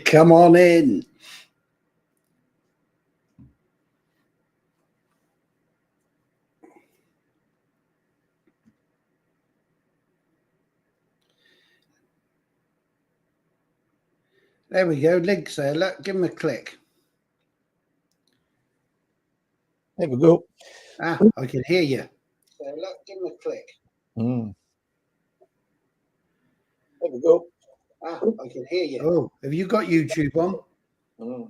Come on in. There we go. Links there. Look, give him a click. There we go. Ah, I can hear you. So look, give him a click. There we go. Ah, I can hear you. Oh, have you got YouTube on? There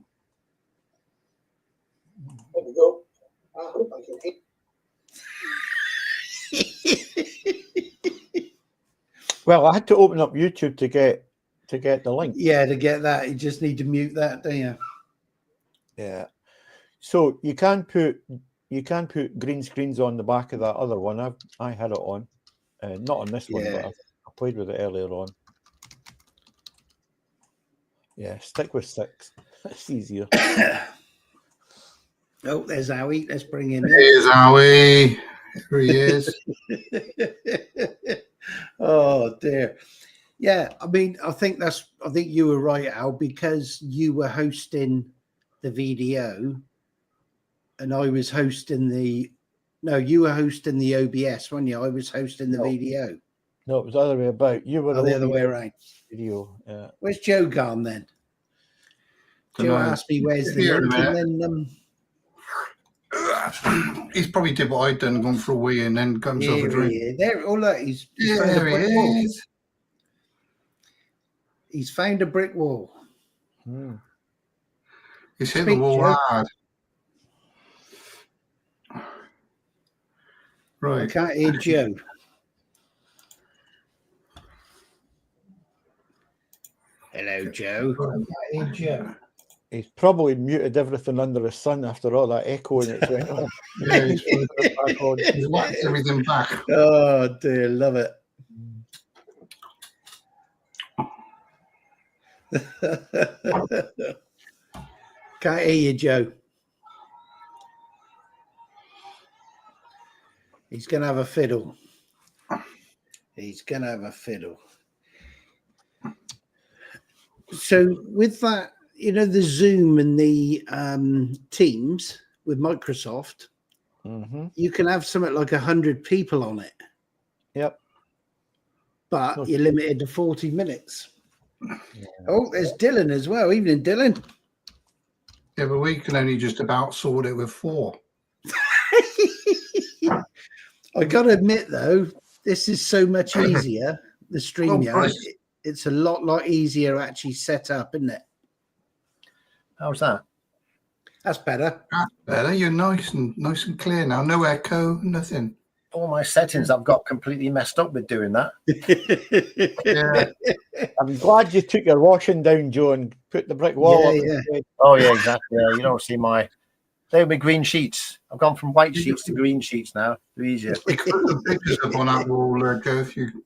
we go. Ah, I can hear. Well, I had to open up YouTube to get the link. Yeah, to get that, you just need to mute that, don't you? Yeah. So you can put green screens on the back of that other one. I had it on, not on this one, but I played with it earlier on. Yeah, stick with 6. It's easier. Oh, there's Howie. Let's bring him in. Here's Howie. Here he is. Oh dear. Yeah, I mean, I think you were right, Al, because you were hosting the video and I was hosting you were hosting the OBS, weren't you? I was hosting the video. No, it was the other way about. You were the other way around. Video. Yeah. Where's Joe gone then? Joe asked me where's the link, and then he's probably did what I'd done and gone for a wee and then comes over a drink. There, oh look, he's found a brick wall. He's found a brick wall. He's hit the wall hard. Right. I can't hear Joe. Hello, Joe. I can't hear Joe. He's probably muted everything under the sun after all that echoing that's went on. Yeah, he's whacked everything back. Oh dear, love it. Can't hear you, Joe. He's going to have a fiddle. He's going to have a fiddle. So with that, you know, the Zoom and the Teams with Microsoft, you can have something like 100 people on it. Yep. But you're limited to 40 minutes. Yeah. Oh, there's Dylan as well. Evening, Dylan. Yeah, but we can only just about sort it with 4. I got to admit, though, this is so much easier. The StreamYard, it's a lot easier actually set up, isn't it? How's that? That's better. That's better. You're nice and clear now. No echo, nothing. All my settings I've got completely messed up with doing that. Yeah. I'm glad you took your washing down, Joe, and put the brick wall up. Yeah. Oh, yeah, exactly. You don't see they were green sheets. I've gone from white sheets to green sheets now. They're easier. We could put pictures up on that wall, Joe, if you...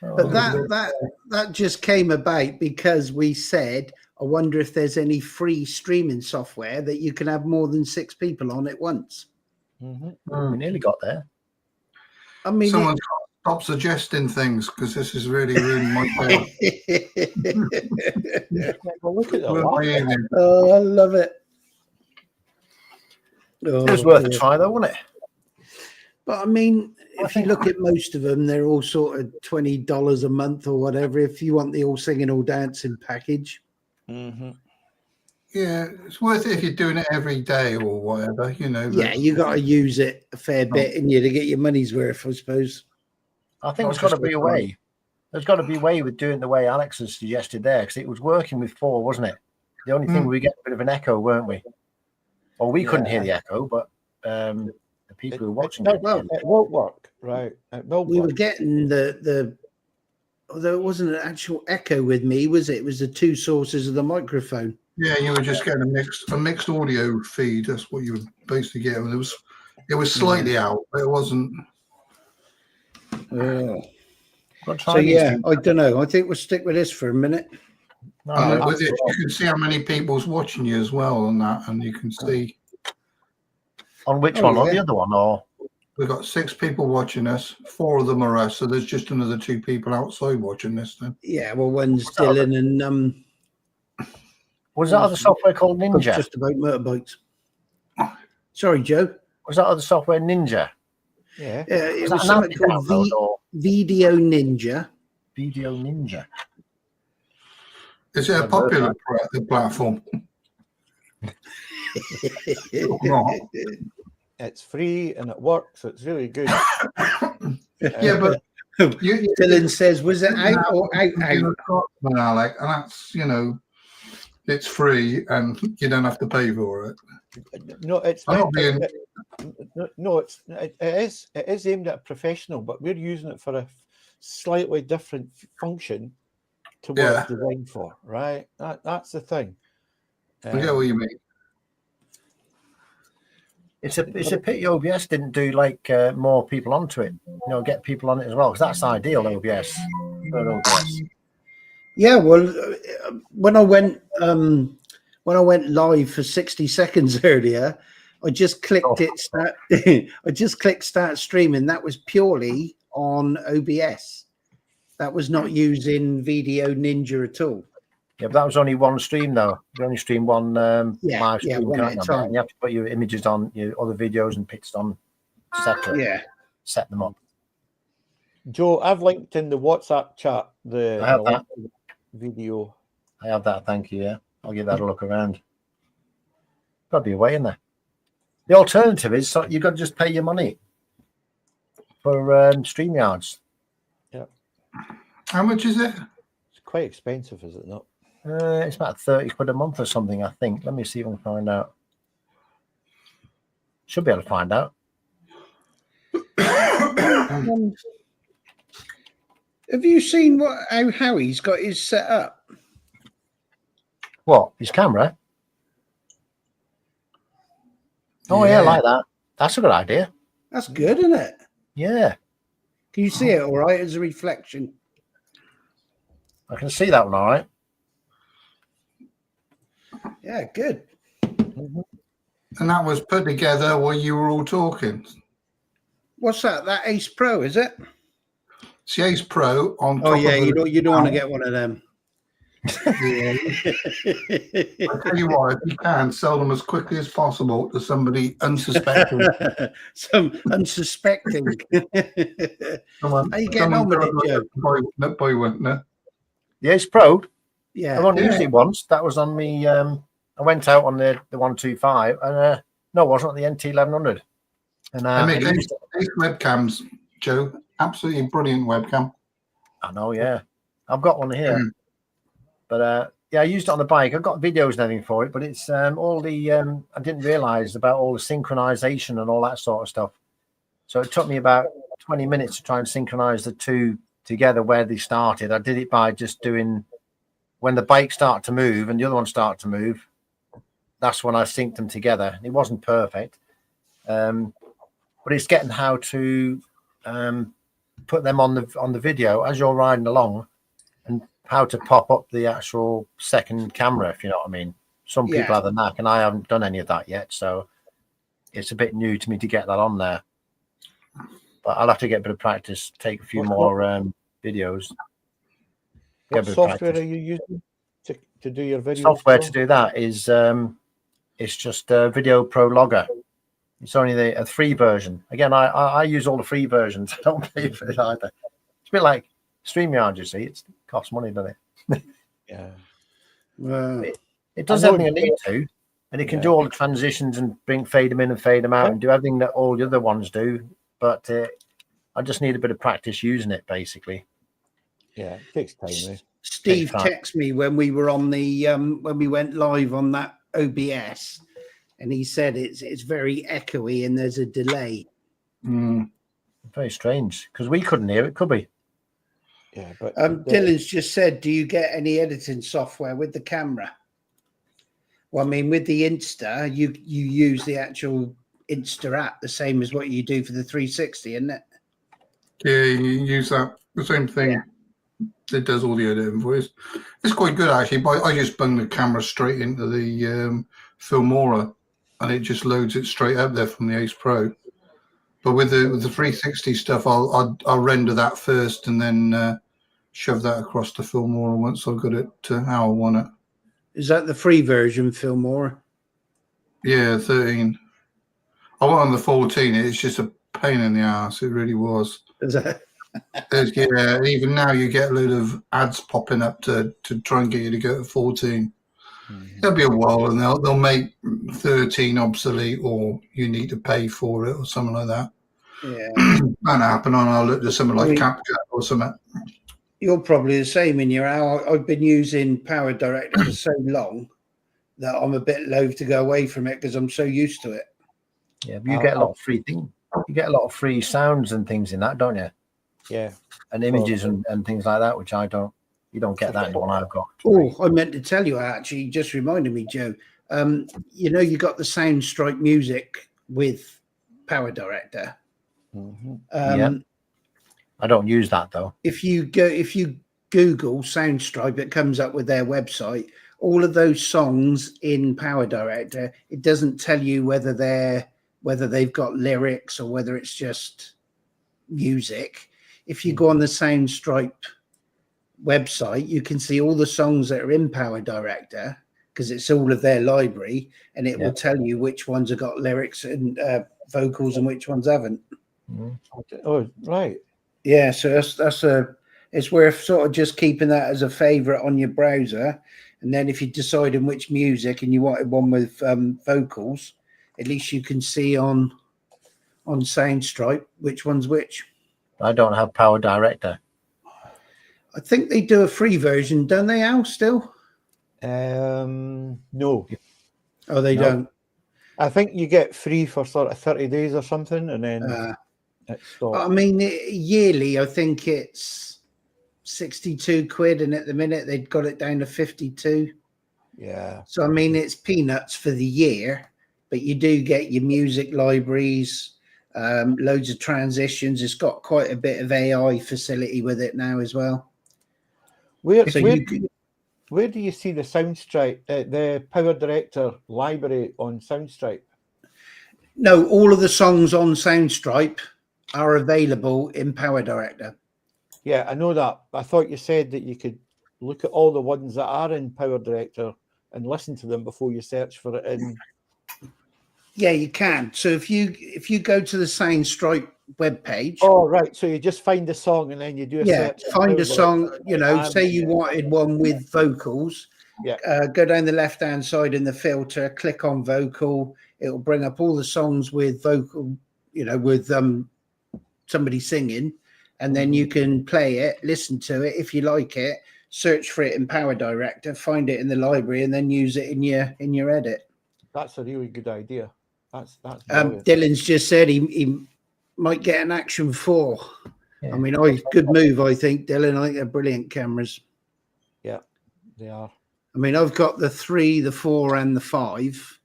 But that just came about because we said, I wonder if there's any free streaming software that you can have more than 6 people on at once. We nearly got there. I mean, someone's got to stop suggesting things because this is really my favorite. Well, look at that. Oh, I love it. Oh, it was worth a try, though, wasn't it? But I mean, if you look at most of them, they're all sort of $20 a month or whatever. If you want the all singing, all dancing package. Yeah, it's worth it if you're doing it every day or whatever, you know. Yeah, you got to use it a fair bit in you to get your money's worth, I suppose. I think there's got to be a way. There's got to be a way with doing the way Alex has suggested there, because it was working with 4, wasn't it? The only thing we get a bit of an echo, weren't we? Well, we couldn't hear the echo, but the people who were watching it won't work, right? We were getting although it wasn't an actual echo with me, was it? It was the 2 sources of the microphone. Yeah, you were just getting a mixed audio feed. That's what you were basically getting. It was slightly out, but it wasn't. So yeah, I don't know. I think we'll stick with this for a minute. With it, you can see how many people's watching you as well on that, and you can see on which one, on the other one, or We've got 6 people watching us. 4 of them are us, so there's just another 2 people outside watching this. Then Yeah, well, one's Dylan and Was that other software called Ninja? just about motorbikes. Sorry, Joe. Was that other software Ninja? Yeah. It Was was that an something app called download or Video Ninja. Video Ninja? is it a Never heard popular platform? Not. It's free and it works. It's really good. Yeah, but Dylan says, was it out or out? Alec, and that's it's free and you don't have to pay for it. No, it's I'm not meant being- no, it is aimed at a professional, but we're using it for a slightly different function to what Yeah. it's designed for, right? That's the thing. I get what you mean. It's a pity OBS didn't do like more people onto it. Get people on it as well, because that's ideal. OBS. For OBS. Yeah, well, when I went live for 60 seconds earlier, I just clicked start. I just clicked start streaming. That was purely on OBS. That was not using Video Ninja at all. Yeah, but that was only one stream though. You only stream one live stream, one at a time. and you have to put your images on your other videos and pictures on separate. Yeah. Set them up. Joe, I've linked in the WhatsApp chat I have that. video. I have that. Thank you. Yeah, I'll give that a look around. Got to be a way in there. The alternative is you've got to just pay your money for StreamYards. Yeah. How much is it? It's quite expensive, is it not? It's about 30 quid a month or something, I think. Let me see if I can find out. Should be able to find out. Have you seen how Howie's got his set up? What? His camera? Oh, yeah, like that. That's a good idea. That's good, isn't it? Yeah. Can you see it all right as a reflection? I can see that one all right. Yeah, good. And that was put together while you were all talking. What's that? That Ace Pro, is it? It's the Ace Pro on top Oh yeah, of you don't want to get one of them. Yeah. I tell you what, if you can, sell them as quickly as possible to somebody unsuspecting. Some unsuspecting. Come on, How you getting on with it, Joe? Buy one, no? The Ace Pro, Yeah. I've only used it once. That was on me. I went out on the 125, and no, it wasn't on the NT 1100. And They make Ace webcams, Joe. Absolutely brilliant webcam. I know, yeah. I've got one here. But yeah, I used it on the bike. I've got videos and everything for it, but it's all the I didn't realize about all the synchronization and all that sort of stuff. So it took me about 20 minutes to try and synchronize the two together where they started. I did it by just doing when the bike started to move and the other one started to move. That's when I synced them together. It wasn't perfect, but it's getting how to put them on the video as you're riding along, and how to pop up the actual second camera, if you know what I mean. Some people have the knack, and I haven't done any of that yet, so it's a bit new to me to get that on there. But I'll have to get a bit of practice, take a few more videos. What software are you using to do your video? Software to do that is it's just Video Pro Logger. It's only a free version. Again, I use all the free versions. I don't pay for it either. It's a bit like StreamYard, you see. It costs money, doesn't it? Yeah. It does everything I need to, and it can do all the transitions and fade them in and fade them out and do everything that all the other ones do. But I just need a bit of practice using it, basically. Yeah, it takes time. Eh? Steve texted me when we were on the when we went live on that OBS, and he said it's very echoey and there's a delay. Very strange, because we couldn't hear it, could we? Yeah, but Dylan's just said, do you get any editing software with the camera? Well, I mean, with the Insta, you use the actual Insta app, the same as what you do for the 360, isn't it? Yeah, you use that, the same thing. Yeah. It does all the editing for you. It's quite good, actually. But I just bung the camera straight into the Filmora, and it just loads it straight up there from the Ace Pro. But with the 360 stuff, I'll render that first and then shove that across to Filmora once I've got it to how I want it. Is that the free version, Filmora? Yeah, 13. I went on the 14. It's just a pain in the ass. It really was. Is that? Yeah, even now you get a load of ads popping up to try and get you to go to 14. It'll be a while, and they'll make 13 obsolete, or you need to pay for it, or something like that. Yeah, That'll happen, and I'll look to something like I mean, CapCut or something. you're probably the same in your hour. I've been using Power Director for so long that I'm a bit loath to go away from it because I'm so used to it. Yeah, but you get a lot of free things. You get a lot of free sounds and things in that, don't you? Yeah. And images and things like that, which I don't. You don't get that in the one I've got. Oh, I meant to tell you, actually, just reminded me, Joe. You got the Soundstripe music with Power Director. Yeah. I don't use that though. If you Google Soundstripe, it comes up with their website. All of those songs in Power Director, it doesn't tell you whether they've got lyrics or whether it's just music. If you go on the Soundstripe website, you can see all the songs that are in Power Director because it's all of their library, and it will tell you which ones have got lyrics and vocals and which ones haven't. Oh, right. Yeah, so it's worth sort of just keeping that as a favorite on your browser, and then if you're deciding which music and you wanted one with vocals, at least you can see on Soundstripe which one's which. I don't have Power Director. I think they do a free version, don't they, Al, still? No. Oh, they don't? I think you get free for sort of 30 days or something, and then it stops. I mean, yearly, I think it's 62 quid, and at the minute they've got it down to 52. Yeah. So, I mean, it's peanuts for the year, but you do get your music libraries, loads of transitions. It's got quite a bit of AI facility with it now as well. Where do you see the Soundstripe, the Power Director library on Soundstripe? No, all of the songs on Soundstripe are available in Power Director. Yeah, I know that. I thought you said that you could look at all the ones that are in Power Director and listen to them before you search for it in. Yeah, you can. So if you go to the Soundstripe webpage. Oh, right. So you just find a song and then you do a search. Find a song, say you wanted one with vocals. Yeah. Go down the left-hand side in the filter, click on vocal. It will bring up all the songs with vocal, with somebody singing. And then you can play it, listen to it. If you like it, search for it in Power Director, find it in the library, and then use it in your edit. That's a really good idea. That's Dylan's just said he might get an Action 4. Yeah. I mean, good move, I think, Dylan. I think they're brilliant cameras. Yeah, they are. I mean, I've got the 3, the 4, and the 5.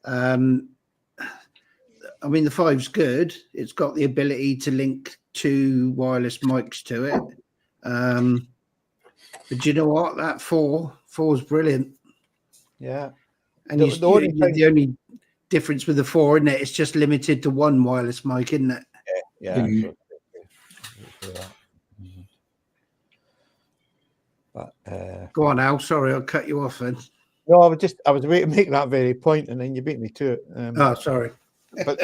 I mean, the 5's good. It's got the ability to link 2 wireless mics to it. But you know what? That 4's brilliant. Yeah. And the only difference with the 4, isn't it? It's just limited to 1 wireless mic, isn't it? Yeah. Mm-hmm. But go on, Al. Sorry, I'll cut you off then. No, I was waiting to make that very point, and then you beat me to it. Sorry. But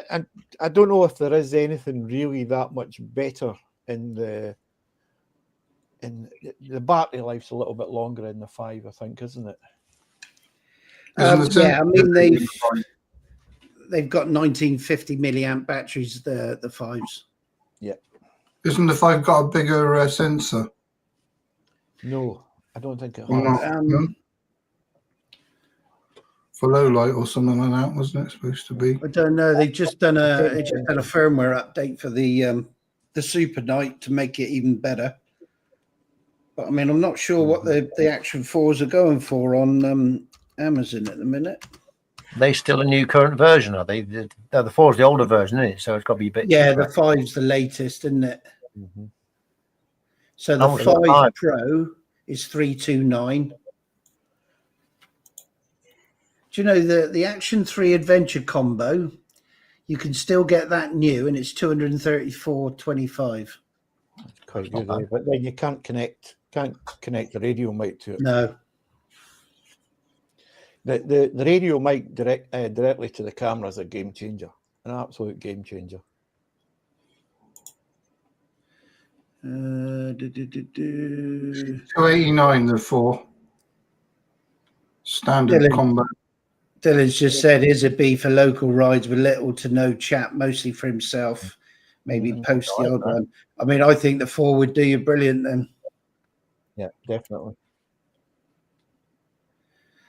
and I don't know if there is anything really that much better in the battery life's a little bit longer in the 5, I think, isn't it? Yeah, I mean they've got 1950 milliamp batteries. The 5s. Yeah. Isn't the 5 got a bigger sensor? No, I don't think it has. No? For low light or something like that, wasn't it supposed to be? I don't know. They've just done a firmware update for the Super Night to make it even better. But I mean, I'm not sure what the Action 4s are going for on Amazon at the minute. They still a new current version, are they? The 4's the older version, isn't it? So it's got to be a bit. Yeah, cheaper. the 5's the latest, isn't it? Mm-hmm. So the 5 Pro is 329. Do you know the Action 3 Adventure combo? You can still get that new, and it's 234.25. Quite good, eh? But then you can't connect the radio mic to it. No. The radio mic directly to the camera is a game changer, an absolute game changer. 289 the 4 standard combo. Dylan's just said, "Is a B for local rides with little to no chat, mostly for himself. Maybe post the odd one." I mean, I think the 4 would do you brilliant then. Yeah, definitely.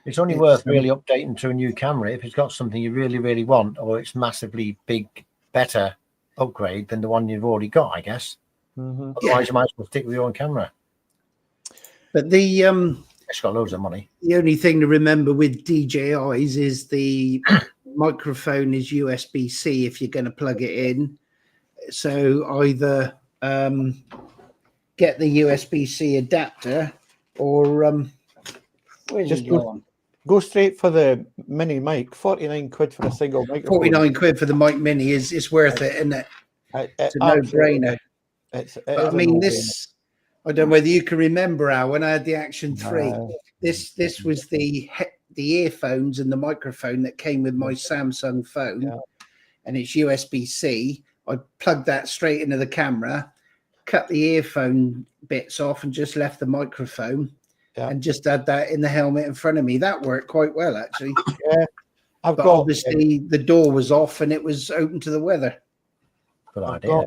It's only worth really updating to a new camera if it's got something you really, really want, or it's massively big, better upgrade than the one you've already got, I guess. Otherwise, you might as well stick with your own camera. But It's got loads of money. The only thing to remember with DJIs is the microphone is USB-C if you're going to plug it in. So either get the USB-C adapter or where's just it going? Go straight for the mini mic. 49 quid for a single microphone. 49 quid for the mic mini is worth it, isn't it? It's a no-brainer. But I mean, this, I don't know whether you can remember, Al, when I had the Action 3. This was the earphones and the microphone that came with my Samsung phone, and it's USB-C. I plugged that straight into the camera, cut the earphone bits off, and just left the microphone, and just had that in the helmet in front of me. That worked quite well, actually. Yeah, obviously the door was off and it was open to the weather. Good idea.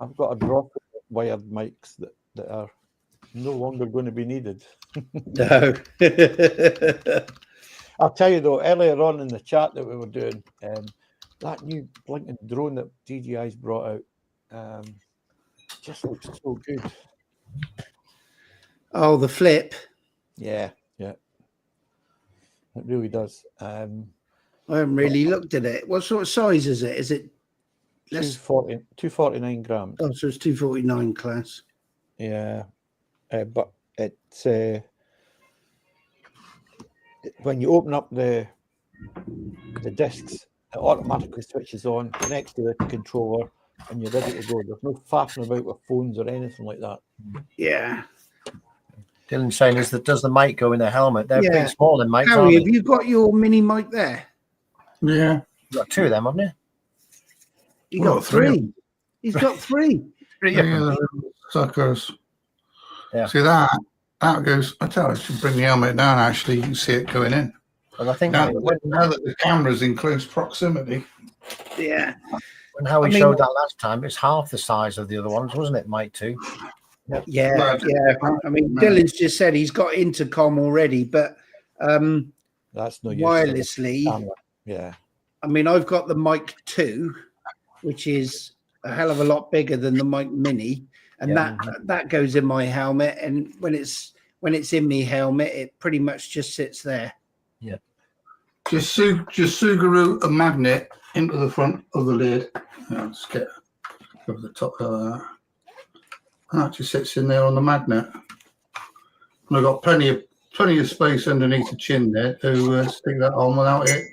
I've got a drop of wired mics that are no longer going to be needed. No. I'll tell you though, earlier on in the chat that we were doing, that new blinking drone that DJI's brought out just looks so good. Oh, the flip. Yeah. It really does. I haven't really looked at it. What sort of size is it? Is it 249 grams? Oh, so it's 249 class. Yeah. But it's when you open up the discs, it automatically switches on, connects to the controller, and you're ready to go. There's no faffing about with phones or anything like that. Yeah. Dylan's saying, does the mic go in the helmet? They're pretty small in mics. Harry, have you got your mini mic there? Yeah. You've got 2 of them, haven't you? You got 3. He's got 3. Suckers. Yeah. See that goes. I tell you, I should bring the helmet down. Actually, you can see it going in. And I think now that the camera's in close proximity. Yeah. When Howie showed that last time, it's half the size of the other ones, wasn't it, Mike? Too. Yeah. I mean, Dylan's just said he's got intercom already, but that's no wirelessly. Yeah. I mean, I've got the Mic 2, which is a hell of a lot bigger than the Mic Mini, and that goes in my helmet. And when it's in my helmet, it pretty much just sits there. Yeah. Just Sugaroo a magnet into the front of the lid. Let's get over the top of that. And that just sits in there on the magnet. And I've got plenty of space underneath the chin there to stick that on without it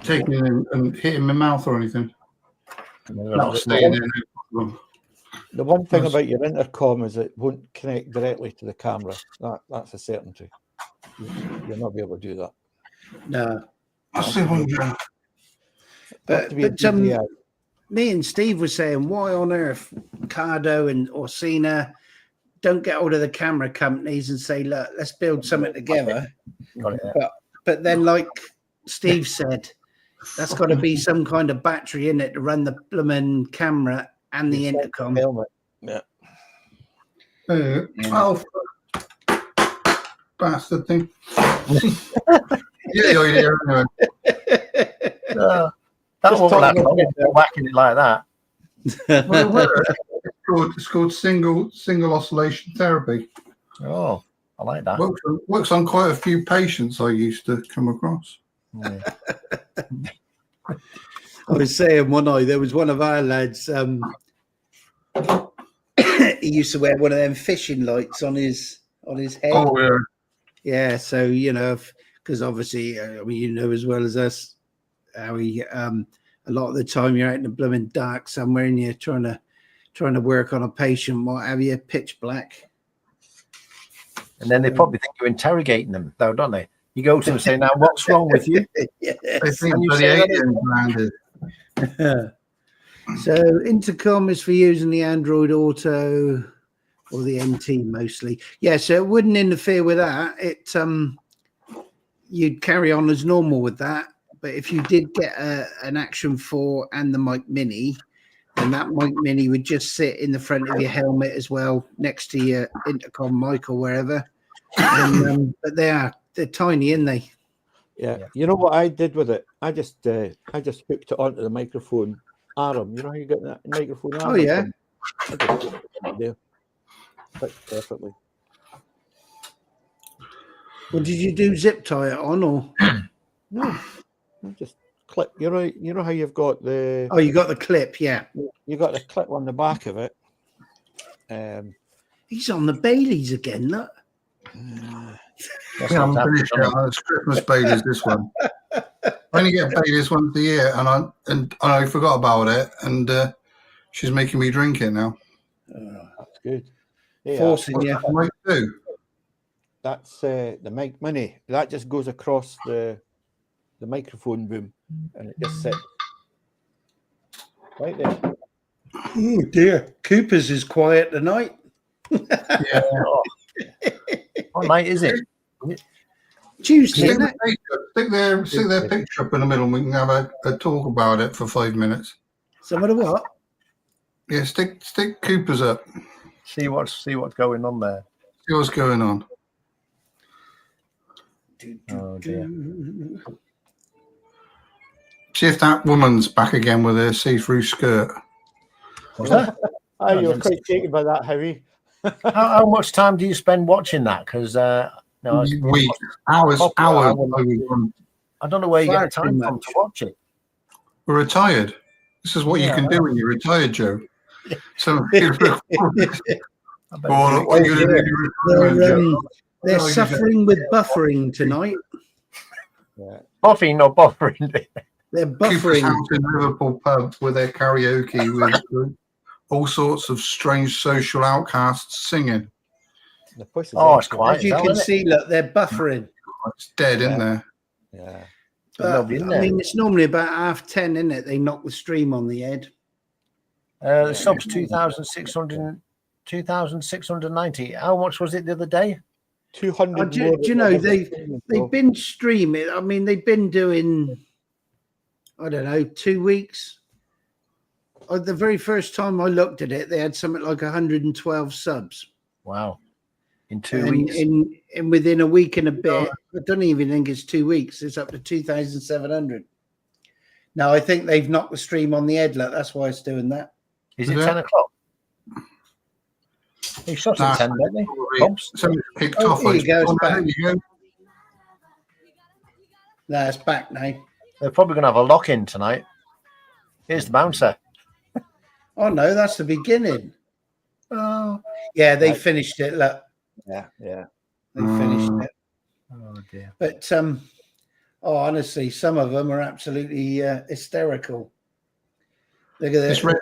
taking and hitting my mouth or anything. The one thing about your intercom is it won't connect directly to the camera. That's a certainty. You'll not be able to do that. No. But me and Steve were saying, why on earth Cardo and Orsina don't get hold of the camera companies and say, look, let's build something together. But then, like Steve said, that's got to be some kind of battery in it to run the blooming camera and the intercom. Helmet. Yeah. Oh, bastard thing. Yeah, anyway. That won't last long. Whacking it like that. It's called single oscillation therapy. Oh, I like that. Works on quite a few patients I used to come across. I was saying one night there was one of our lads. He used to wear one of them fishing lights on his head. Oh yeah. Yeah. So because obviously, I mean, as well as us, Howie. A lot of the time you're out in the blooming dark somewhere and you're trying to work on a patient, what have you, pitch black. And then they probably think you're interrogating them, though, don't they? You go to them and say, now, what's wrong with you? Yes. They think And you bloody say that aliens landed. So intercom is for using the Android Auto or the NT mostly. Yeah, so it wouldn't interfere with that. It you'd carry on as normal with that. But if you did get an Action 4 and the Mic Mini, then that Mic Mini would just sit in the front of your helmet as well, next to your intercom mic or wherever. And, but they're tiny, aren't they? Yeah. You know what I did with it? I just hooked it onto the microphone arm. You know how you get that microphone arm? Oh yeah. I just put it there. Fits perfectly. Well, did you do zip tie it on or? No, I just clip. You know how you've got the. Oh, you got the clip, yeah. You got the clip on the back of it. He's on the Baileys again, look. Yeah, I'm pretty sure it's Christmas Baileys this one. I only get Baileys once a year, and I forgot about it, and she's making me drink it now. That's good. Forcing you. What might do? That's the Mic Mini. That just goes across the microphone boom, and it just sits right there. Oh dear, Cooper's is quiet tonight. Yeah. What night is it? Tuesday, Stick isn't it? their picture up in the middle, and we can have a talk about it for 5 minutes. Some of the what? Yeah, stick Cooper's up. See what's going on there. See what's going on. Oh dear. See if that woman's back again with her see-through skirt. Was that? Oh, you were quite taken by that, Howie. How much time do you spend watching that? Because Weeks, hours. I don't know where you get the time from to watch it. We're retired. This is what you can do when you're retired, Joe. So they're suffering with buffering tonight. Yeah. Buffing or buffering? They're Cooper's buffering. House in Liverpool pub with their karaoke with all sorts of strange social outcasts singing. It's quiet. As you can see, look, they're buffering. It's dead, isn't there? Yeah. But, I mean, it's normally about 10:30, isn't it? They knock the stream on the head. The sub's 2,690. How much was it the other day? 200. Do you know they've been streaming? I mean, they've been doing, I don't know, 2 weeks. The very first time I looked at it, they had something like 112 subs. Wow. In 2 weeks. In within a week and a bit, I don't even think it's 2 weeks. It's up to 2,700. Now I think they've knocked the stream on the head. Look, that's why it's doing that. Is it 10 o'clock? They shot at 10, don't they? Somebody's kicked Oh, off. here you go, it's back. There you go. No, it's back now. They're probably going to have a lock-in tonight. Here's the bouncer. Oh no, that's the beginning. Oh, yeah, they finished it. Look, Yeah. they finished it. Oh dear. But honestly, some of them are absolutely hysterical. Look at this. It's red.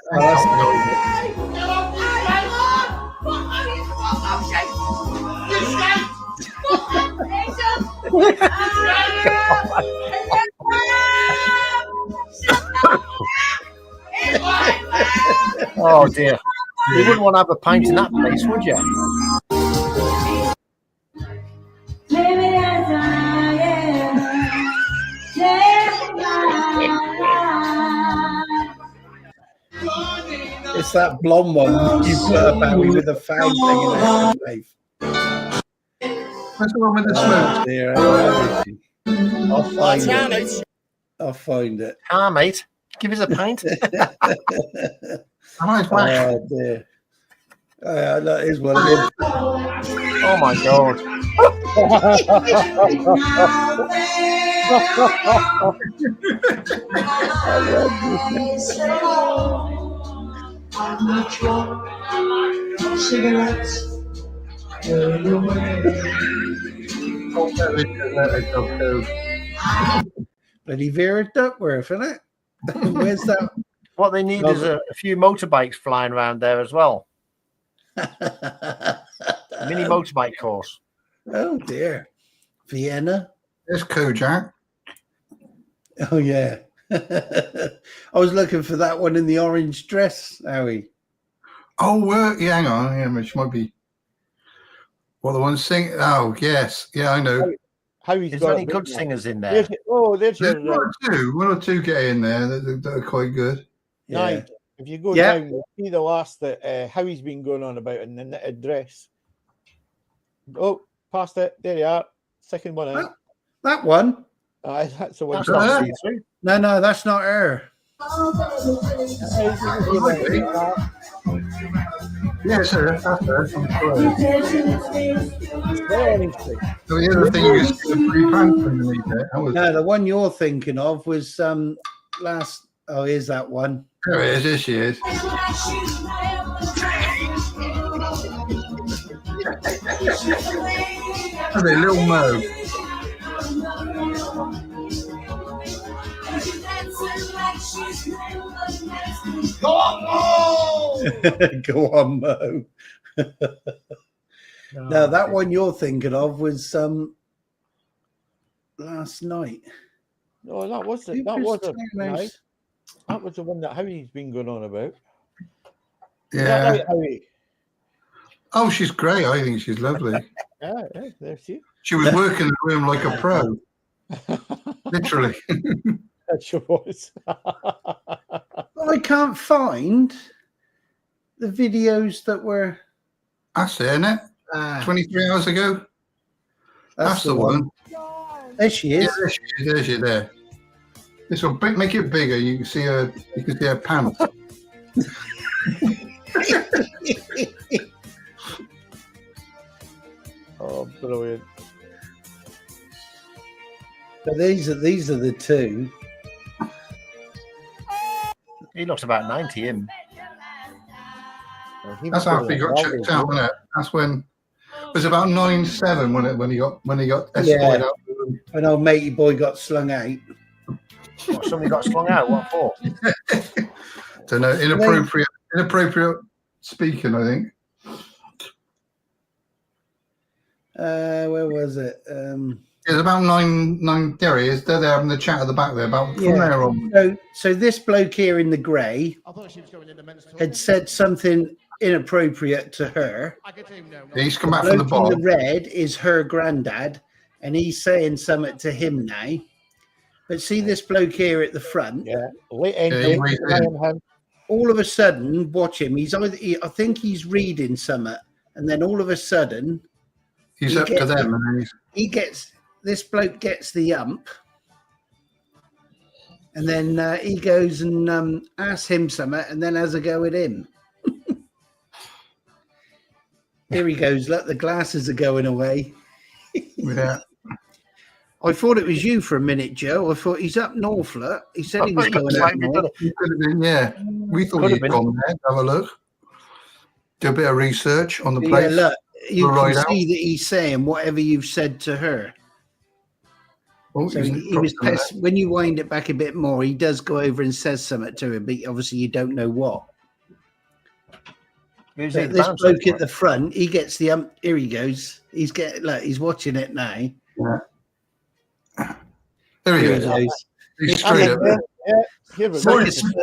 Oh dear. You wouldn't want to have a pint in that place, would you? It's that blonde one you put up at me with the fag thing in her face. What's wrong with the smoke? Dear, I'll find it. Ah, mate. Give us a pint. Oh dear. That is one of them. Oh my god. Cigarettes. Bloody Vera Duckworth, isn't it? Where's that? What they need is a few motorbikes flying around there as well. Mini motorbike course. Oh dear. Vienna. There's Kojak. Oh yeah. I was looking for that one in the orange dress, Howie. Oh, yeah, hang on. Yeah, which might be. Well, the one sing. Oh, yes. Yeah, I know. Is there any good singers in there? There's There's your. one or two get in there that are quite good. Right. If you go down, you'll see the last that Howie's been going on about in the knitted dress. Oh, past it. There you are. Second one out. That one? That's the one. That's not see-through. No, that's not her. Yes, sir. That's her. It's very interesting. So the other thing is the free pants underneath it. No, the one you're thinking of was last. Oh, here's that one. There it is. There she is. That's a little Mo. Go on, Mo! Go on, Mo. No, that one you're thinking of was last night. No, that was it. That was it. Right? That was the one that Howie's been going on about. Yeah. Is that right, Howie? Oh, she's great. I think she's lovely. Yeah, there she. She was working the room like a pro. Literally. That she was. I can't find the videos that were. That's it, isn't it? 23 hours ago. That's the one. There she is. Yeah, there she is. There she is. There. This will make it bigger. You can see her. You can see her pants. Oh, brilliant! So these are the two. He looks about 90, him. That's after he got checked out, wasn't it? That's when it was about 9/7 when he got escorted out. When old matey boy got slung out. What, somebody got slung out? What for? Don't know. Inappropriate speaking, I think. Where was it? It's about nine. There he is. They're having the chat at the back there about from there on. So this bloke here in the grey had said something inappropriate to her. Yeah, he's come back from the bloke bar. in the red is her granddad, and he's saying something to him now. But see this bloke here at the front. All of a sudden, watch him. I think he's reading something, and then all of a sudden, he's up to them, and this bloke gets the ump, and then he goes and asks him something, and then has a go at him. Here he goes. Look, the glasses are going away. Yeah. I thought it was you for a minute, Joe. I thought he's up north. Look, he said he was going up north. He could have been, yeah. We thought he'd gone there. Have a look. Do a bit of research on the place. Yeah, look, you can see that he's saying whatever you've said to her. Oh, so he was when you wind it back a bit more, he does go over and says something to her, but obviously you don't know what. This bloke at the front, he gets the ump. Here he goes. He's watching it now. Yeah. There he goes. He's straight up there.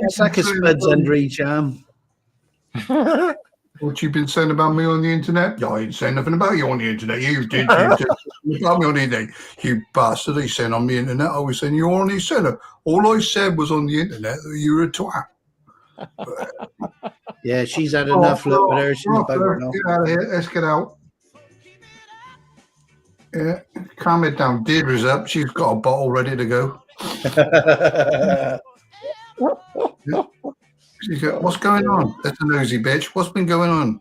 Sack of spuds under each arm. What you been saying about me on the internet? Yeah, I ain't saying nothing about you on the internet. You did. You got me on the internet. You bastard. He said on the internet. I was saying you're on the internet. All I said was on the internet that you were a twat. Yeah, she's had enough. Look at her. She's get out of here. Let's get out. Yeah, calm it down. Deirdre's up. She's got a bottle ready to go. What's going on? That's a nosy bitch. What's been going on?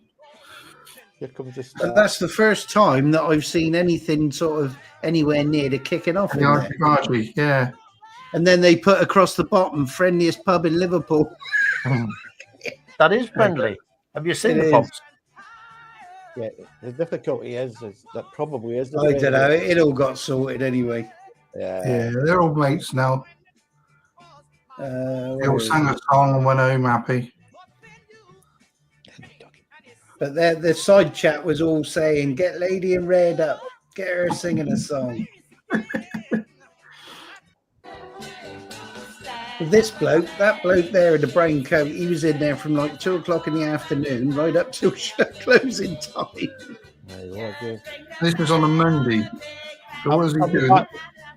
That's the first time that I've seen anything sort of anywhere near the kicking off. Yeah. And then they put across the bottom, friendliest pub in Liverpool. That is friendly. Have you seen the pubs? Yeah, the difficulty is that probably is. I don't know. It all got sorted anyway. Yeah, they're all mates now. He all sang a song and went home happy. But the side chat was all saying, "Get Lady in Red up, get her singing a song." This bloke, that bloke there in the brown coat, he was in there from like 2 o'clock in the afternoon right up till closing time. This was on a Monday. So what was he doing?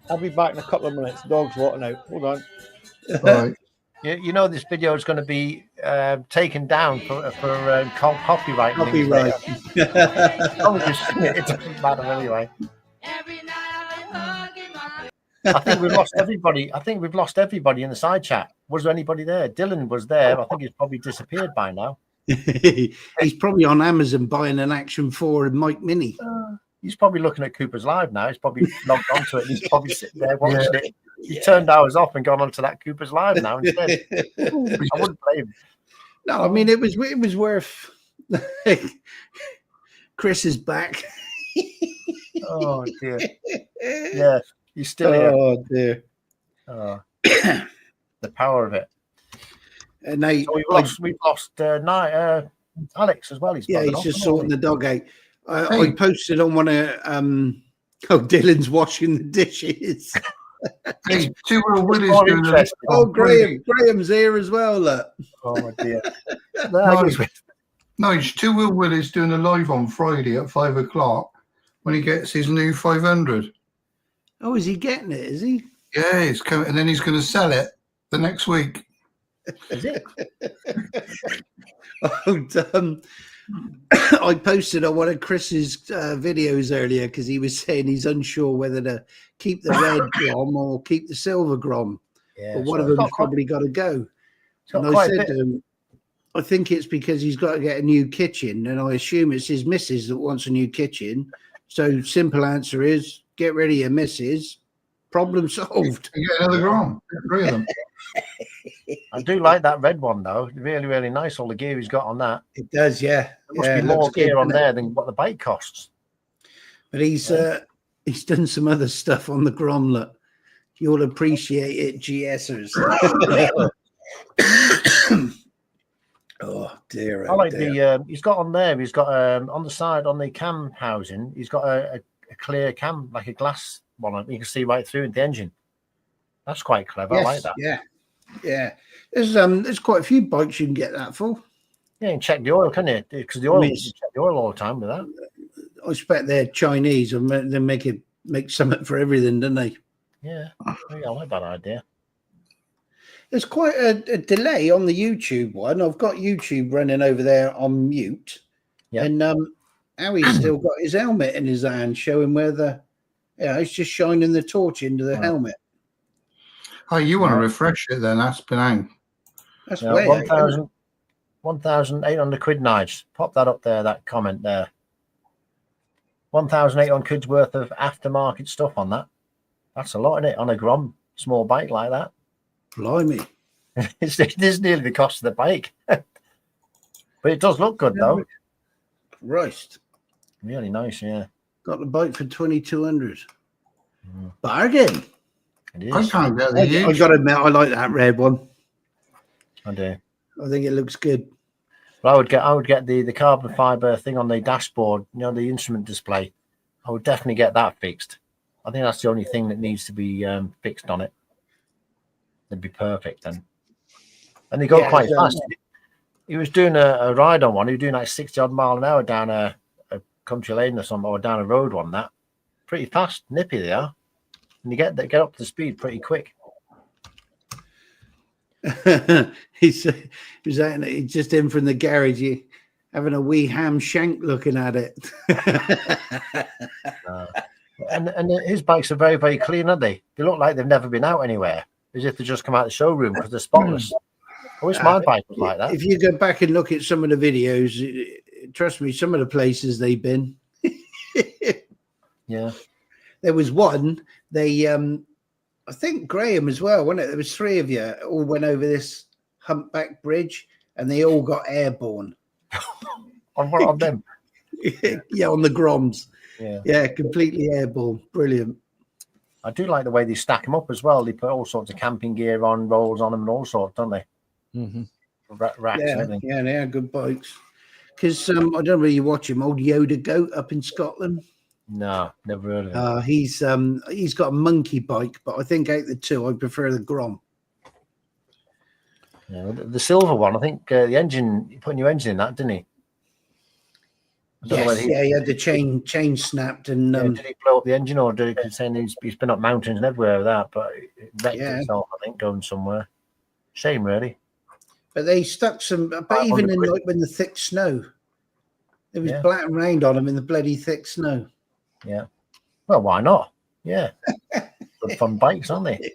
I'll be back in a couple of minutes. Dog's walking out. Hold on. Right. You know this video is going to be taken down for copyright. Copyright. It doesn't matter anyway. I think we've lost everybody. I think we've lost everybody in the side chat. Was there anybody there? Dylan was there. I think he's probably disappeared by now. He's probably on Amazon buying an Action 4 and Mike Mini. He's probably looking at Cooper's Live now. He's probably logged onto it. And he's probably sitting there watching it. He turned ours off and gone onto that Cooper's Live now instead. I wouldn't blame him. No, I mean it was worth. Chris is back. Oh dear. Yeah, he's still here. Oh dear. The power of it. And now we've lost Alex as well. He's just sorting the dog out. I posted on one of Dylan's washing the dishes. Hey, Two Will Willis doing Graham's here as well. Look. Oh dear. Nice. Two Will Willis doing a live on Friday at 5 o'clock when he gets his new 500. Oh, is he getting it? Is he? Yeah, he's coming, and then he's going to sell it the next week. Is it? I posted on one of Chris's videos earlier because he was saying he's unsure whether to keep the red grom or keep the silver grom. Yeah, but one of them's probably got to go. And I said to him, I think it's because he's got to get a new kitchen, and I assume it's his missus that wants a new kitchen. So simple answer is get rid of your missus. Problem solved. You get another grom. 3 of them. I do like that red one though. Really, really nice. All the gear he's got on that. It does, yeah. There must be more gear on there than what the bike costs. But he's done some other stuff on the grom. Look, you'll appreciate it, GSers. Oh dear! I like the he's got on there. He's got on the side on the cam housing. He's got a clear cam, like a glass one. You can see right through the engine. That's quite clever. Yes, I like that. Yeah. There's quite a few bikes you can get that for. Yeah, and check the oil, can you? Because the oil, you check the oil all the time with that. I expect they're Chinese and they make something for everything, don't they? Yeah, I like that idea. There's quite a delay on the YouTube one. I've got YouTube running over there on mute. Yeah. And Howie's still got his helmet in his hand, showing where he's just shining the torch into the helmet. Oh, you want to refresh it then? That's Penang. That's way 1,800 quid, Nige. Pop that up there, that comment there. 1,800 quid's worth of aftermarket stuff on that. That's a lot, isn't it? On a Grom small bike like that. Blimey. It is nearly the cost of the bike. But it does look good, though. Christ. Really nice, yeah. Got the bike for 2,200. Bargain. It is. I can't get the I got to admit, I like that red one. I do. I think it looks good. But I would get the carbon fiber thing on the dashboard, the instrument display. I would definitely get that fixed. I think that's the only thing that needs to be fixed on it. It'd be perfect then. And they go quite fast. He was doing a ride on one. He was doing like 60 odd mile an hour down a country lane or something, or down a road one. That pretty fast, nippy they are, and you get up to speed pretty quick. He's just in from the garage, having a wee ham shank looking at it. And his bikes are very, very clean, aren't they? They look like they've never been out anywhere, as if they just come out of the showroom because they're spotless. I wish my bike was like that. If you go back and look at some of the videos, trust me, some of the places they've been. Yeah. There was one, I think Graham as well, wasn't it? There was 3 of you all went over this humpback bridge and they all got airborne. on them? Yeah, on the Groms. Yeah. Yeah, completely airborne. Brilliant. I do like the way they stack them up as well. They put all sorts of camping gear on, rolls on them, and all sorts, don't they? Mm-hmm. Racks and everything. Yeah, they are good bikes. Because I don't really watch him. Old Yoda Goat up in Scotland. No, never heard of him. He's got a monkey bike, but I think out of the two, I prefer the Grom. Yeah, the silver one, I think the engine, he put a new engine in that, didn't he? I don't know whether Yes, he had the chain snapped and did he blow up the engine, or did he say he's been up mountains and everywhere with that, but it wrecked itself, I think, going somewhere. Shame, really. But they stuck some, but even in like when the thick snow, it was black and rained on them in the bloody thick snow. Yeah. Well, why not? Yeah. Good fun bikes, aren't they?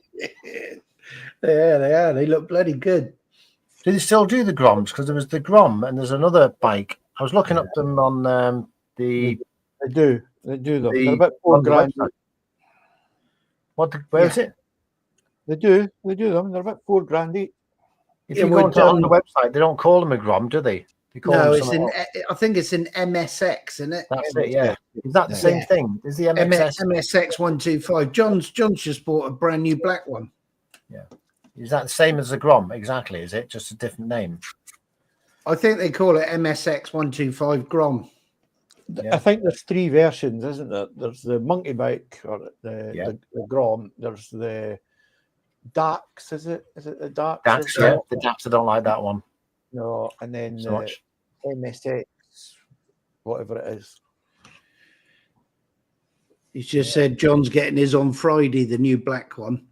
Yeah, they are. They look bloody good. Do they still do the Groms? Because there was the Grom and there's another bike. I was looking up them on the. They do them. They're about $4,000. Where is it? They do them. They're about $4,000 each. If you go on the website, they don't call them a Grom, do they? No, it's I think it's an MSX, isn't it? That's it. Yeah. Is that the same thing? Is the MSX 125? John's just bought a brand new black one. Yeah. Is that the same as the Grom? Exactly. Is it just a different name? I think they call it MSX 125 Grom. Yeah. I think there's 3 versions, isn't there? There's the monkey bike or the Grom. There's the Dax. Is it the Dax? Dax, yeah. The Dax. I don't like that one. No, and then MSX, whatever it is. He's just said John's getting his on Friday, the new black one.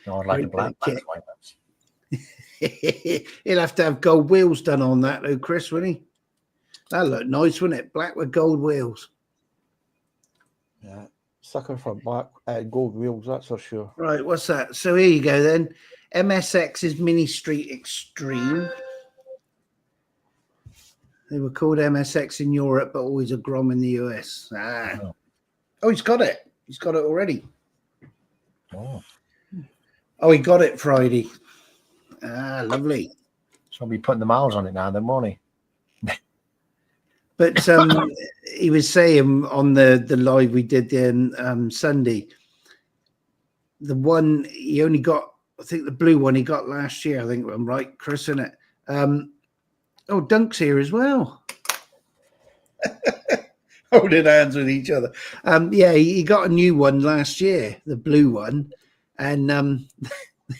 No, I'd like a black one. He'll have to have gold wheels done on that, though, Chris, wouldn't he? That looked nice, wouldn't it? Black with gold wheels. Yeah, sucker for black gold wheels, that's for sure. Right, what's that? So here you go then. MSX is Mini Street Extreme. They were called MSX in Europe, but always a Grom in the US. Oh, he's got it. He's got it already. Oh, he got it Friday. Lovely. So I'll be putting the miles on it now, then, won't he? But he was saying on the live we did then Sunday, the one he only got, I think the blue one he got last year, I think I'm right, Chris, isn't it? Oh, Dunk's here as well. Holding hands with each other. Yeah, he got a new one last year, the blue one, and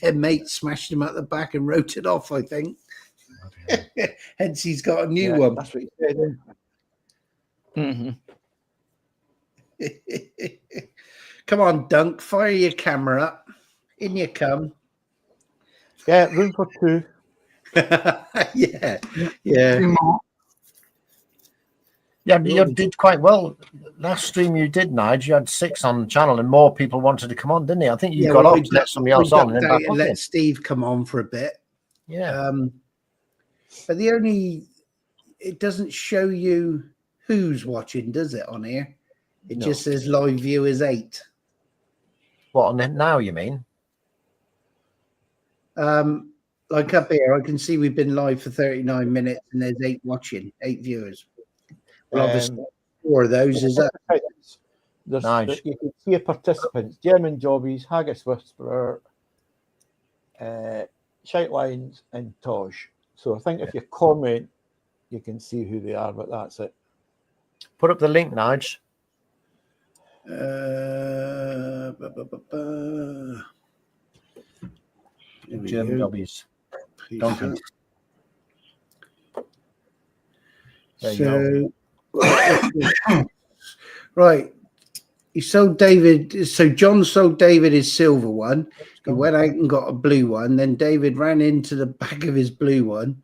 their mate smashed him at the back and wrote it off, I think. Hence, he's got a new one. That's what he said. Mm-hmm. Come on, Dunk, fire your camera up. In you come. Yeah, room for 2. Yeah. Yeah, but you did quite well. Last stream you did, Nige, you had 6 on the channel and more people wanted to come on, didn't they? I think you got off to let somebody else on. And then let Steve come on for a bit. Yeah. But it doesn't show you who's watching, does it, on here? It just says live viewers 8. What, on now, you mean? Like up here, I can see we've been live for 39 minutes and there's 8 watching, 8 viewers. Well, obviously, 4 of those is up. Nice. You can see participants: German Jobbies, Haggis Whisperer, Shite Lines, and Tojj. So I think if you comment, you can see who they are, but that's it. Put up the link, Nige. German Jobbies. Don't so, right. He sold David. So John sold David his silver one. He went out and got a blue one. Then David ran into the back of his blue one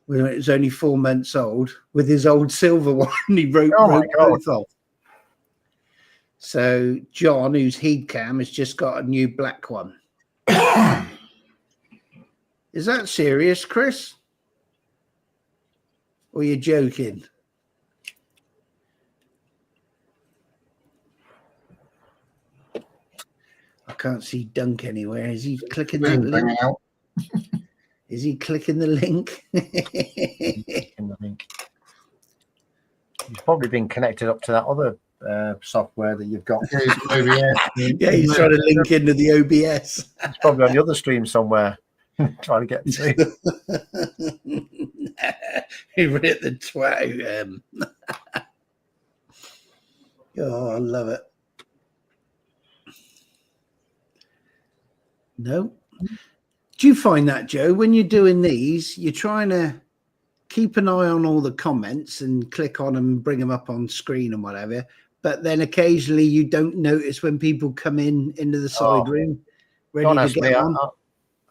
when it was only 4 months old with his old silver one. He wrote both off. So John, who's heat cam, has just got a new black one. Is that serious, Chris? Or are you joking? I can't see Dunk anywhere. Is he clicking the link? Is he clicking the link? He's probably been connected up to that other software that you've got. Yeah, it's OBS. Yeah, he's trying to link into the OBS. It's probably on the other stream somewhere. Trying to get through. He hit the twat. Oh, I love it. No. Do you find that, Joe, when you're doing these, you're trying to keep an eye on all the comments and click on them and bring them up on screen and whatever, but then occasionally you don't notice when people come into the side room ready to get on?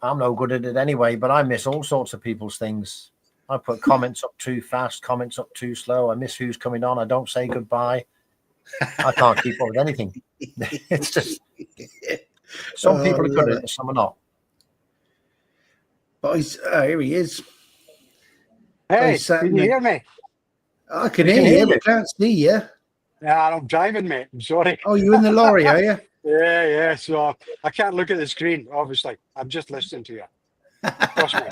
I'm no good at it anyway, but I miss all sorts of people's things. I put comments up too fast, comments up too slow. I miss who's coming on. I don't say goodbye. I can't keep up with anything. It's just some people are good at it, some are not. But here he is. Hey, can you hear me? I can hear you, but I can't see you. Yeah, I'm driving, mate. I'm sorry. Oh, you're in the lorry, are you? Yeah. So I can't look at the screen, obviously. I'm just listening to you. Trust me.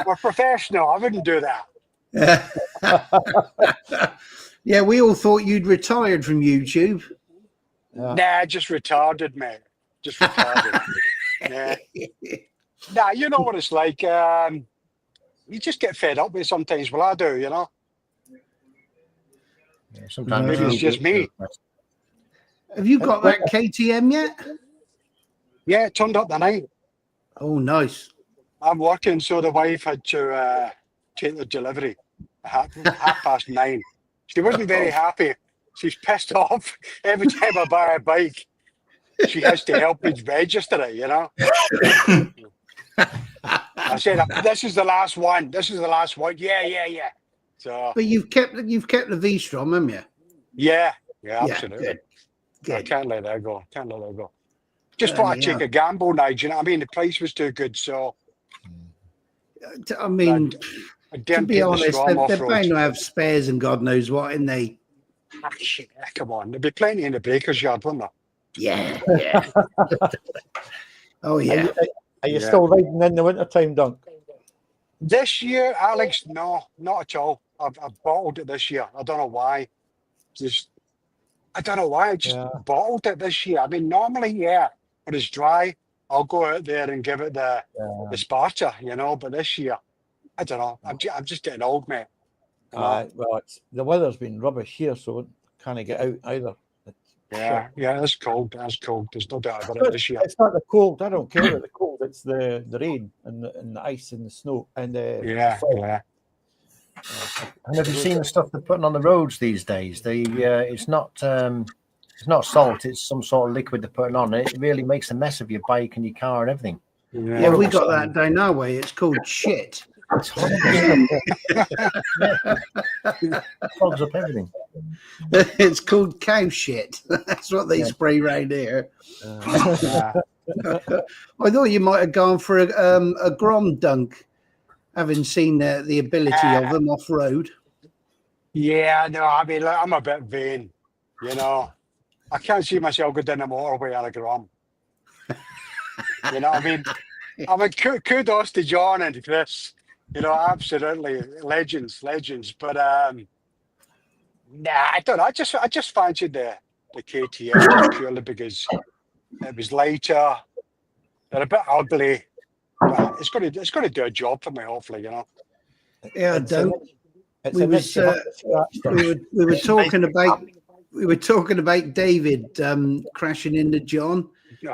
We're professional. I wouldn't do that. Yeah, we all thought you'd retired from YouTube. Nah, just retarded, mate. Just retarded. Yeah. Nah, you know what it's like. You just get fed up with sometimes. Well, I do, you know. Yeah, sometimes maybe it's just me. Have you got that KTM yet? Yeah, it turned up the night. Oh, nice. I'm working, so the wife had to take the delivery at 9:30. She wasn't very happy. She's pissed off every time I buy a bike. She has to help me register it, you know. I said, "This is the last one. This is the last one." Yeah. So, but you've kept the V-Strom, haven't you? Yeah, absolutely. Good. I can't let that go. Just thought I'd take a gamble now. Do you know what I mean? The price was too good, so. I mean, to be honest, they're bound to have spares and God knows what, in they. Ah, shit, come on. There'd be plenty in the breaker's yard, wouldn't there? Yeah. Oh, yeah. Are you still riding in the wintertime, Dunk? This year, Alex, no, not at all. I've bottled it this year. I don't know why. I don't know why. I just bottled it this year. I mean, normally, when it's dry, I'll go out there and give it the Sparta, you know. But this year, I don't know. I'm just getting old, mate. Well, the weather's been rubbish here, so can't get out either. Yeah, it's cold. That's cold. There's no doubt about it this year. It's not the cold. I don't care about the cold. It's the rain and the ice and the snow and the yeah. And have you seen the stuff they're putting on the roads these days? It's not salt. It's some sort of liquid they're putting on. It really makes a mess of your bike and your car and everything. Yeah, we got that down our way. It's called shit. It's horrible. Clogs up everything. It's called cow shit. That's what they spray round here. I thought you might have gone for a Grom, Dunk, having seen the ability of them off road. Yeah, no, I mean, I'm a bit vain, you know. I can't see myself go down the motorway on a Grom. You know what I mean? I mean, kudos to John and Chris. You know, absolutely legends. But nah, I don't know. I just fancied the KTM just purely because it was lighter. They're a bit ugly, but it's going to do a job for me, hopefully. You know. Yeah, we were talking about David crashing into John.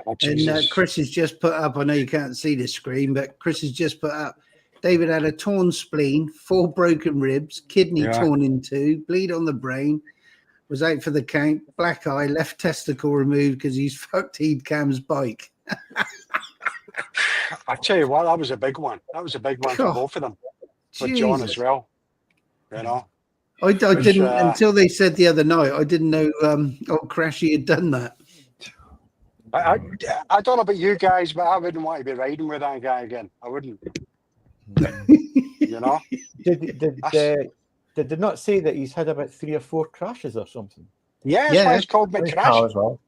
Oh, and Chris has just put up, I know you can't see the screen, but Chris has just put up, David had a torn spleen, 4 broken ribs, kidney torn in 2, bleed on the brain, was out for the count, black eye, left testicle removed because he's fucked Cam's bike. I tell you what, that was a big one. That was a big one for both of them. For John as well. You know. I didn't, until they said the other night, I didn't know old Crashy had done that. I don't know about you guys, but I wouldn't want to be riding with that guy again. I wouldn't. You know? Did they not say that he's had about 3 or 4 crashes or something? Yeah, that's why it's called McCrash as well.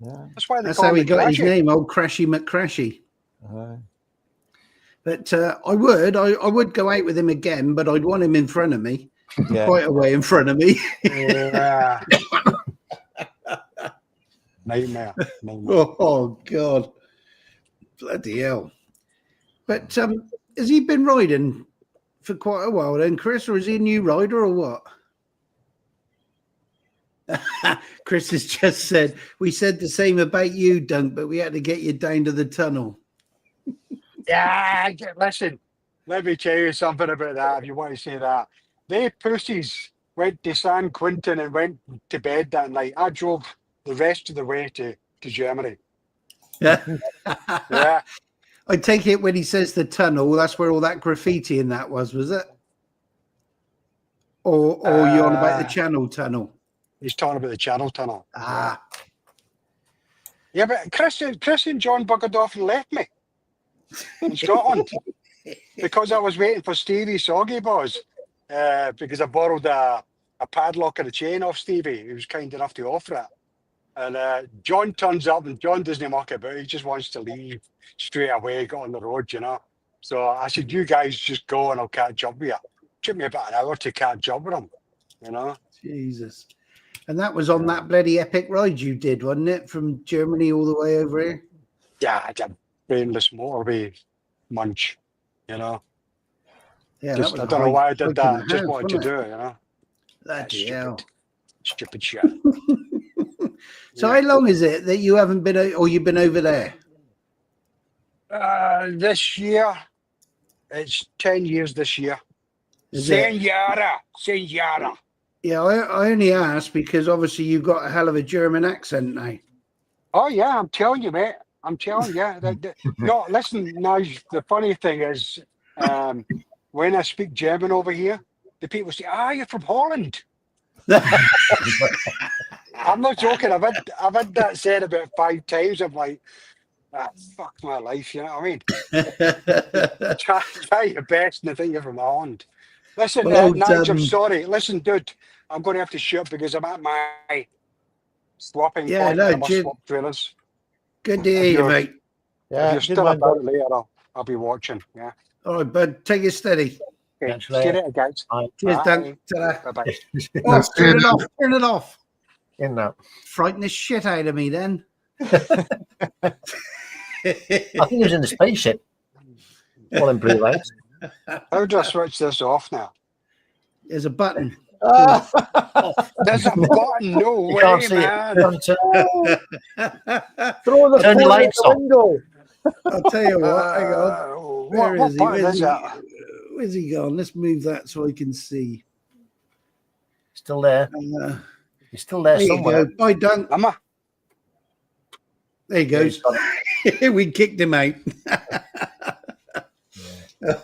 Yeah. That's how he got his name, old Crashy McCrashy. But I would go out with him again, but I'd want him in front of me, quite a way in front of me. Yeah. Nightmare. Oh God, bloody hell! But has he been riding for quite a while then, Chris, or is he a new rider or what? Chris has just said, we said the same about you, Dunk, but we had to get you down to the tunnel. Yeah, listen, let me tell you something about that if you want to say that. They pussies went to San Quentin and went to bed that night. I drove the rest of the way to Germany. Yeah. Yeah. I take it when he says the tunnel, that's where all that graffiti and that was it? Or you're on about the Channel Tunnel? He's talking about the Channel Tunnel. Ah. Yeah, but Chris and John buggered off and left me in Scotland because I was waiting for Stevie Soggy Boys because I borrowed a padlock and a chain off Stevie. He was kind enough to offer it. And John turns up and John doesn't muck about. He just wants to leave straight away, go on the road, you know. So I said, you guys just go and I'll catch up with you. It took me about an hour to catch up with him, you know. Jesus. And that was on that bloody epic ride you did, wasn't it? From Germany all the way over here? Yeah, I did brainless motorway munch, you know. Yeah, Just, that was I don't know why I did that. half, Just wanted to wasn't do it, you know. Bloody hell. Stupid shit. So how long is it that you haven't been, or you've been over there? This year, it's 10 years this year. Is it? Senora. Yeah, I only asked because obviously you've got a hell of a German accent now. Oh, yeah, I'm telling you, mate. I'm telling you. No, listen, now, the funny thing is, when I speak German over here, the people say, you're from Holland. I'm not joking. I've had that said about 5 times. I'm like, fuck my life, you know what I mean? try your best and I think you're from Holland. Listen, Nige, I'm sorry. Listen, dude, I'm going to have to shoot because I'm at my swapping point. I must swap trailers. Good to hear you, mate. Yeah, if you're still about later, I'll be watching. Yeah. All right, bud. Take it steady. Okay. See you later, guys. Cheers, Dan. Bye-bye. Oh, turn it off. Turn it off. In that. Frighten the shit out of me then. I think he was in the spaceship. All in blue lights. How do I switch this off now? There's a button. There's a button. No way, Can't see man. it. Throw the Turn the lights out the on. window. I'll tell you what. Hang on. Where What is he? button is that? Where's he gone? Let's move that so I can see. Still there. He's still there somewhere. You go. Bye, Dunk. Emma. There he goes. We kicked him out.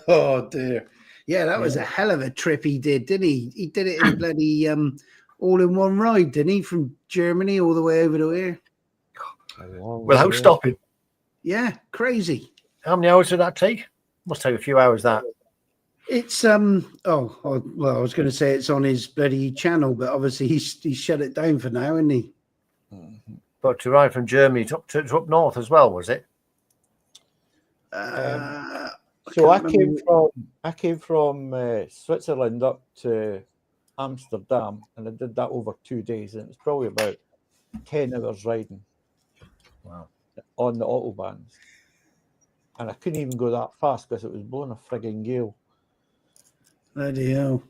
Oh dear. Yeah, that was a hell of a trip he did, didn't he? He did it in bloody all in one ride, didn't he? From Germany all the way over to here. Without stopping. Yeah, crazy. How many hours did that take? Must take a few hours, that. It's I was going to say it's on his bloody channel, but obviously he's shut it down for now, isn't he? But to ride from Germany to up north as well, was it? So I came from Switzerland up to Amsterdam, and I did that over 2 days, and it's probably about 10 hours riding. Wow. On the autobahns, and I couldn't even go that fast because it was blowing a frigging gale. Bloody hell!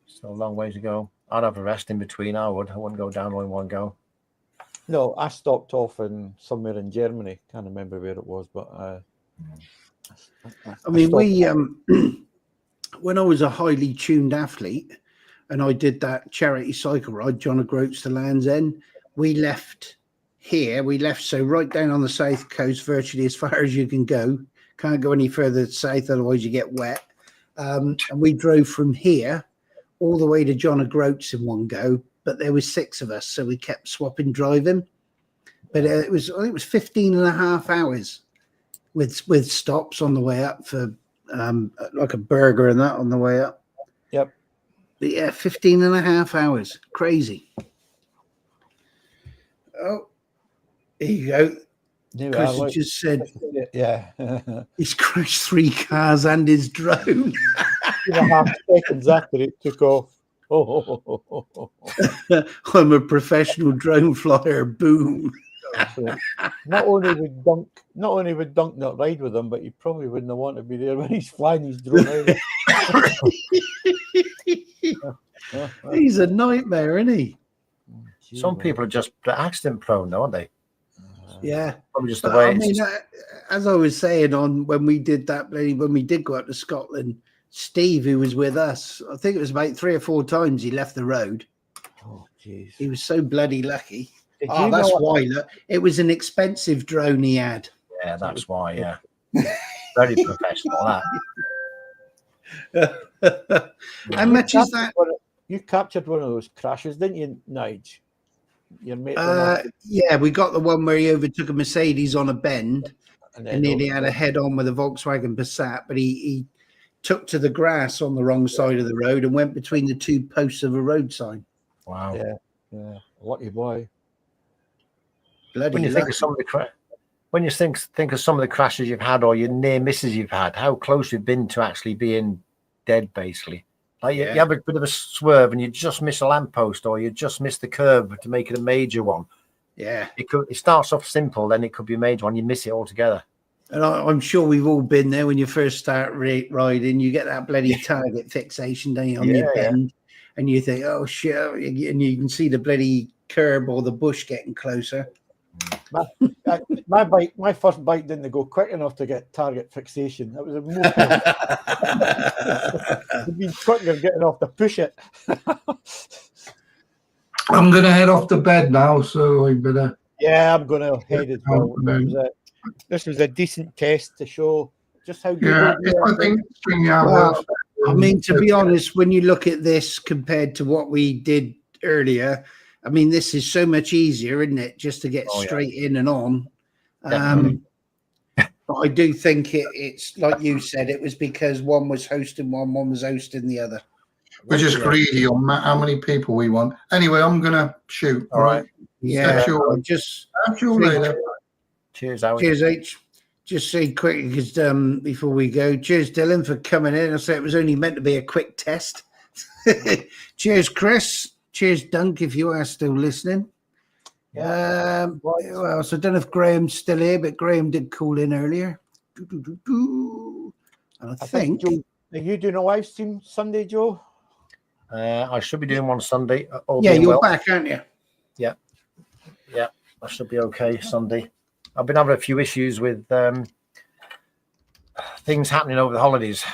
Still a long way to go. I'd have a rest in between. I wouldn't go down all in one go. No, I stopped off in somewhere in Germany. Can't remember where it was, but I mean, when I was a highly tuned athlete and I did that charity cycle ride, John O'Groats to Land's End, we left so right down on the south coast, virtually as far as you can go. Can't go any further south, otherwise you get wet. And we drove from here all the way to John O'Groats in one go, but there was 6 of us, so we kept swapping driving. But I think it was 15 and a half hours with stops on the way up for like a burger and that on the way up. Yep. But yeah, 15 and a half hours. Crazy. Oh, there you go. Chris has just said, yeah, he's crashed 3 cars and his drone. 2.5 seconds after it took off. Oh. I'm a professional drone flyer. Boom. So not only would Dunk not ride with him, but he probably wouldn't want to be there when he's flying his drone either. He's a nightmare, isn't he? Some people are just accident prone, aren't they? Yeah. Probably just the But, way. I mean, as I was saying when we did go up to Scotland, Steve, who was with us, I think it was about 3 or 4 times he left the road. Oh, jeez. He was so bloody lucky. Did Oh, you that's know- why. Look, it was an expensive drone he had. Yeah, that's why. Yeah, very professional. That. How much is that? You captured one of those crashes, didn't you, Nige? Your mate went off Yeah, we got the one where he overtook a Mercedes on a bend and and nearly had a head-on with a Volkswagen Passat, but he took to the grass on the wrong side of the road and went between the 2 posts of a road sign. Wow. Yeah, lucky boy. Bloody When you lucky. think of some of the when you think of some of the crashes you've had or your near misses you've had, how close you've been to actually being dead, basically. Like you have a bit of a swerve and you just miss a lamppost or you just miss the curb to make it a major one. Yeah. It starts off simple, then it could be a major one. You miss it altogether. And I'm sure we've all been there when you first start riding. You get that bloody target fixation, don't you, on your bend, and you think, oh shit, and you can see the bloody curb or the bush getting closer. My first bike didn't go quick enough to get target fixation. That was a more. It'd been quicker getting off to push it. I'm going to head off to bed now, so I better. Yeah, I'm going to head as well. This was a decent test to show just how good. Yeah, I think well, I mean, to be honest, when you look at this compared to what we did earlier, I mean, this is so much easier, isn't it? Just to get straight in and on. But I do think it's like you said, it was because one was hosting one was hosting the other. We're just greedy on how many people we want. Anyway, I'm going to shoot. All right. Yeah. Catch you later. Cheers, Howard. Cheers, H. Just say quickly, because before we go, cheers, Dylan, for coming in. I said it was only meant to be a quick test. Cheers, Chris. Cheers, Dunk, if you are still listening. Well, so I don't know if Graham's still here, but Graham did call in earlier. And I think Joe, are you doing a live stream Sunday, Joe? I should be doing one Sunday. Yeah, you're back, aren't you? Yeah. Yeah, I should be okay Sunday. I've been having a few issues with things happening over the holidays,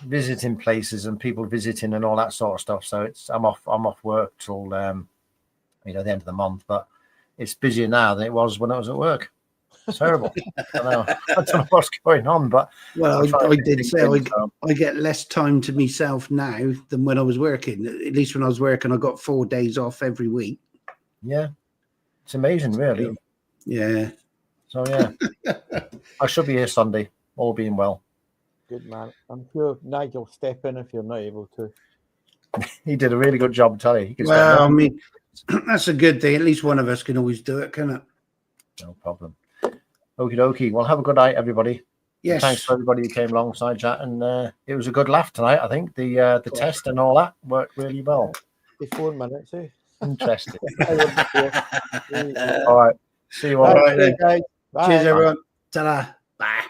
visiting places and people visiting and all that sort of stuff. So I'm off work till the end of the month, but it's busier now than it was when I was at work. It's terrible. I don't know what's going on, but well, I did say I get less time to myself now than when I was working. At least when I was working, I got 4 days off every week. Yeah, it's amazing, really. Yeah. So yeah, I should be here Sunday, all being well. Good man. I'm sure Nigel will step in if you're not able to. He did a really good job, I tell you. Well, I mean, that's a good thing. At least one of us can always do it, can it? No problem. Okie dokie. Well, have a good night, everybody. Yes. Thanks for everybody who came alongside chat, and it was a good laugh tonight. I think the test and all that worked really well. 4 minutes, eh? Interesting. All right. See you all. All right, then. Guys. Bye. Cheers, everyone. Ta-da. Bye.